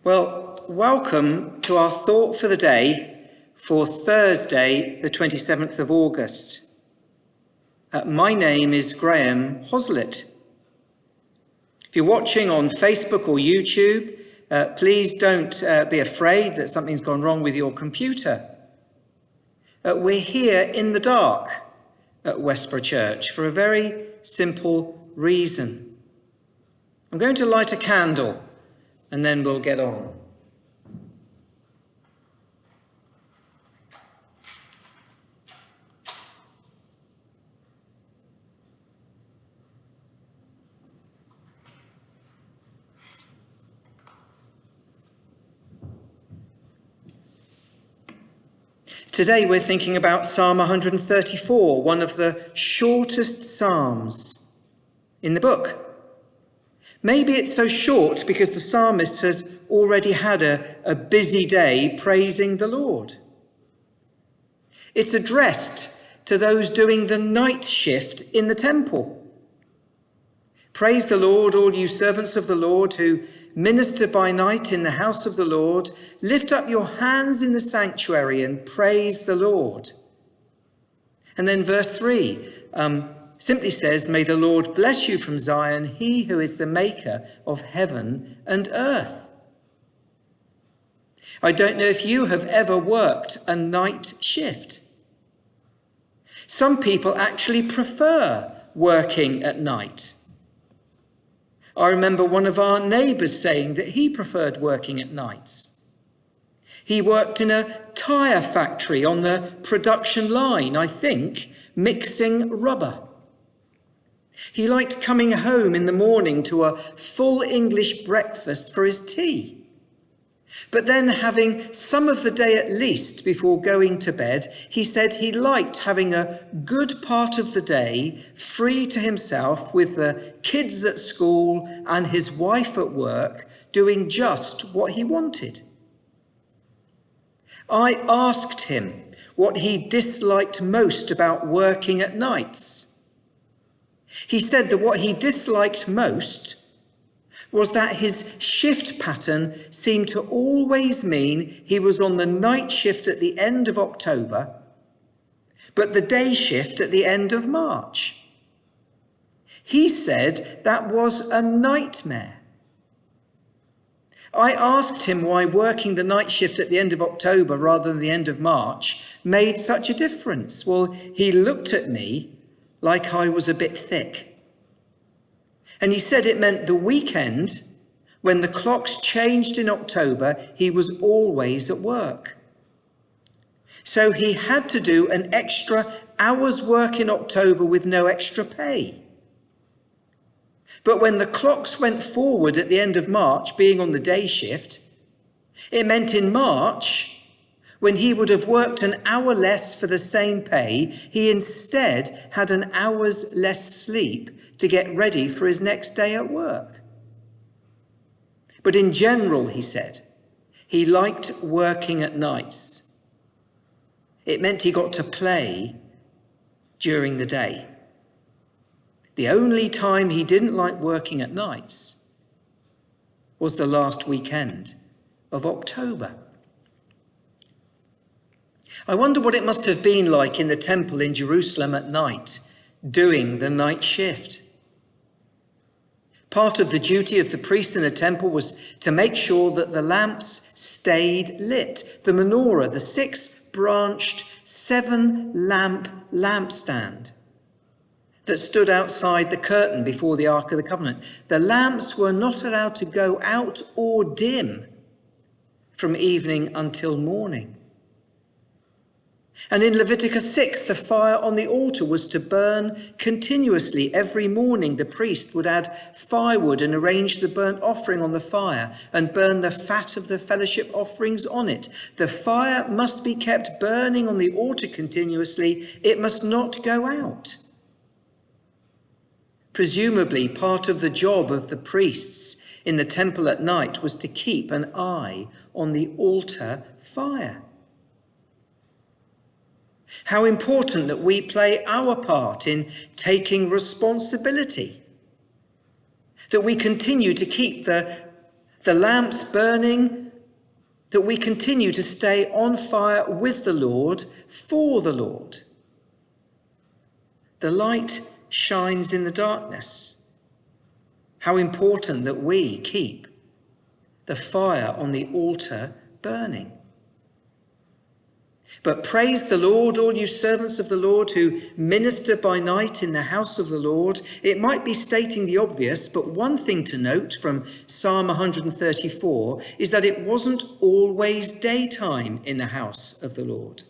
Well, welcome to our thought for the day for Thursday, the 27th of August. My name is Graham Hoslett. If you're watching on Facebook or YouTube, please don't be afraid that something's gone wrong with your computer. We're here in the dark at Westborough Church for a very simple reason. I'm going to light a candle and then we'll get on. Today we're thinking about Psalm 134, one of the shortest psalms in the book. Maybe it's so short because the psalmist has already had a busy day praising the Lord. It's addressed to those doing the night shift in the temple. Praise the Lord, all you servants of the Lord who minister by night in the house of the Lord. Lift up your hands in the sanctuary and praise the Lord. And then verse 3 simply says, may the Lord bless you from Zion, he who is the maker of heaven and earth. I don't know if you have ever worked a night shift. Some people actually prefer working at night. I remember one of our neighbours saying that he preferred working at nights. He worked in a tyre factory on the production line, I think, mixing rubber. He liked coming home in the morning to a full English breakfast for his tea. But then having some of the day at least before going to bed, he said he liked having a good part of the day free to himself with the kids at school and his wife at work, doing just what he wanted. I asked him what he disliked most about working at nights. He said that what he disliked most was that his shift pattern seemed to always mean he was on the night shift at the end of October, but the day shift at the end of March. He said that was a nightmare. I asked him why working the night shift at the end of October rather than the end of March made such a difference. Well, he looked at me like I was a bit thick. And he said it meant the weekend, when the clocks changed in October, he was always at work. So he had to do an extra hour's work in October with no extra pay. But when the clocks went forward at the end of March, being on the day shift, it meant in March, when he would have worked an hour less for the same pay, he instead had an hour's less sleep to get ready for his next day at work. But in general, he said, he liked working at nights. It meant he got to play during the day. The only time he didn't like working at nights was the last weekend of October. I wonder what it must have been like in the temple in Jerusalem at night, doing the night shift. Part of the duty of the priest in the temple was to make sure that the lamps stayed lit. The menorah, the 6-branched, 7-lamp lampstand that stood outside the curtain before the Ark of the Covenant. The lamps were not allowed to go out or dim from evening until morning. And in Leviticus 6, the fire on the altar was to burn continuously. Every morning the priest would add firewood and arrange the burnt offering on the fire and burn the fat of the fellowship offerings on it. The fire must be kept burning on the altar continuously. It must not go out. Presumably, part of the job of the priests in the temple at night was to keep an eye on the altar fire. How important that we play our part in taking responsibility, that we continue to keep the the lamps burning, that we continue to stay on fire with the Lord, for the Lord. The light shines in the darkness. How important that we keep the fire on the altar burning. But praise the Lord, all you servants of the Lord who minister by night in the house of the Lord. It might be stating the obvious, but one thing to note from Psalm 134 is that it wasn't always daytime in the house of the Lord.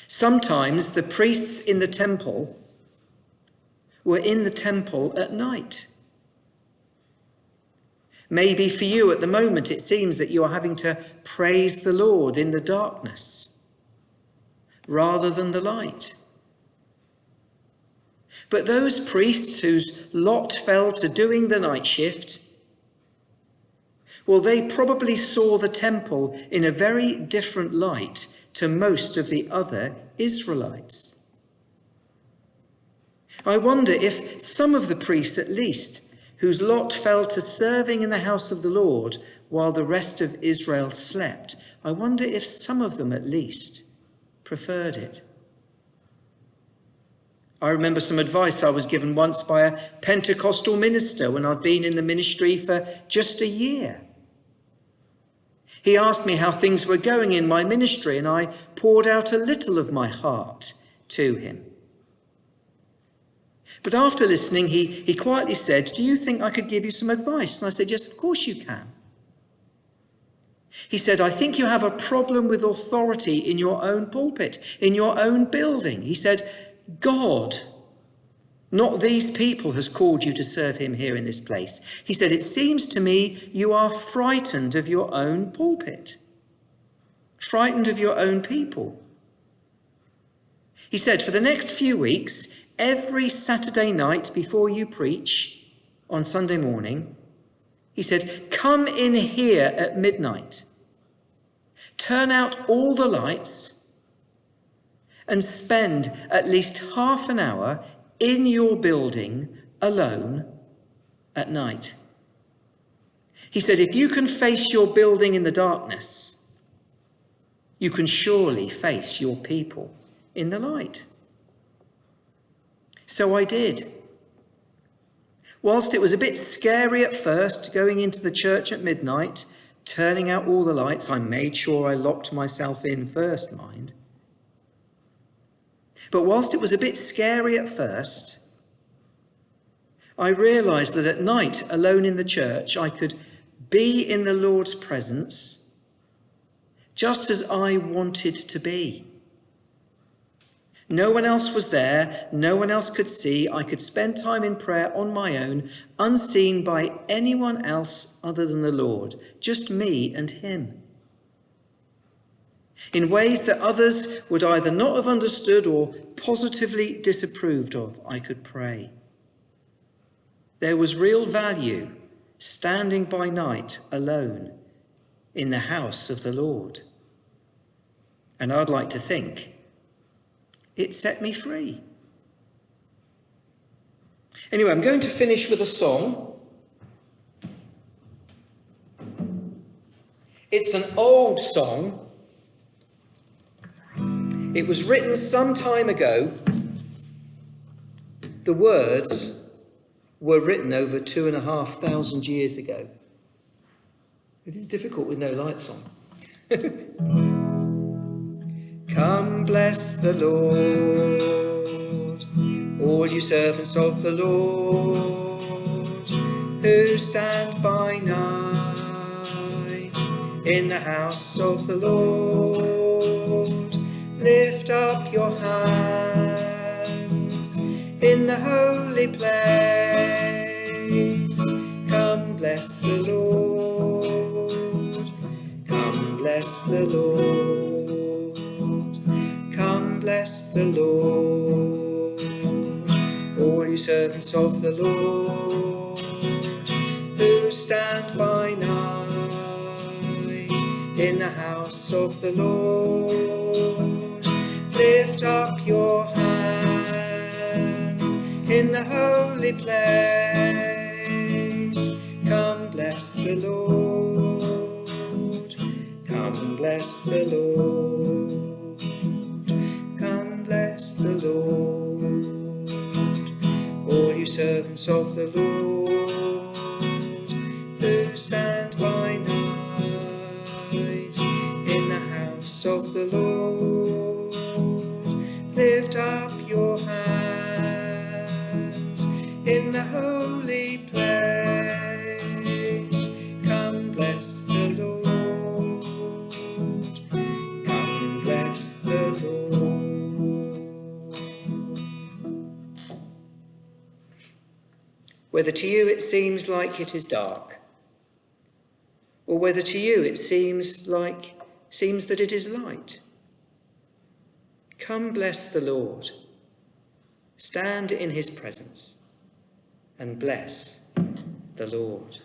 Sometimes the priests in the temple were in the temple at night. Maybe for you at the moment it seems that you are having to praise the Lord in the darkness rather than the light. But those priests whose lot fell to doing the night shift, well, they probably saw the temple in a very different light to most of the other Israelites. I wonder if some of the priests at least, whose lot fell to serving in the house of the Lord while the rest of Israel slept, I wonder if some of them at least preferred it. I remember some advice I was given once by a Pentecostal minister when I'd been in the ministry for just a year. He asked me how things were going in my ministry, and I poured out a little of my heart to him. But after listening, he quietly said, "Do you think I could give you some advice?" And I said, "Yes, of course you can." He said, "I think you have a problem with authority in your own pulpit, in your own building." He said, "God, not these people, has called you to serve him here in this place." He said, "It seems to me you are frightened of your own pulpit, frightened of your own people." He said, "For the next few weeks, every Saturday night before you preach on Sunday morning," he said, "come in here at midnight, turn out all the lights, and spend at least half an hour in your building alone at night." He said, "If you can face your building in the darkness, you can surely face your people in the light." So I did. Whilst it was a bit scary at first, going into the church at midnight, turning out all the lights, I made sure I locked myself in first, mind. But whilst it was a bit scary at first, I realised that at night, alone in the church, I could be in the Lord's presence just as I wanted to be. No one else was there, no one else could see. I could spend time in prayer on my own, unseen by anyone else other than the Lord, just me and him. In ways that others would either not have understood or positively disapproved of, I could pray. There was real value standing by night alone in the house of the Lord. And I'd like to think it set me free. Anyway, I'm going to finish with a song. It's an old song. It was written some time ago. The words were written over 2,500 years ago. It is difficult with no lights on. Come, bless the Lord, all you servants of the Lord, who stand by night in the house of the Lord. Lift up your hands in the holy place. Come, bless the Lord. Come, bless the Lord. Come, bless the Lord, all you servants of the Lord, who stand by night in the house of the Lord. Lift up your hands in the holy place. Come, bless bless the Lord. Come bless the Lord. All you servants of the Lord, who stand by night in the house of the Lord, lift up your hands in the holy place. Come bless the Lord. Come bless the Lord. Whether to you it seems like it is dark, or whether to you it seems that it is light, come bless the Lord. Stand in his presence and bless the Lord.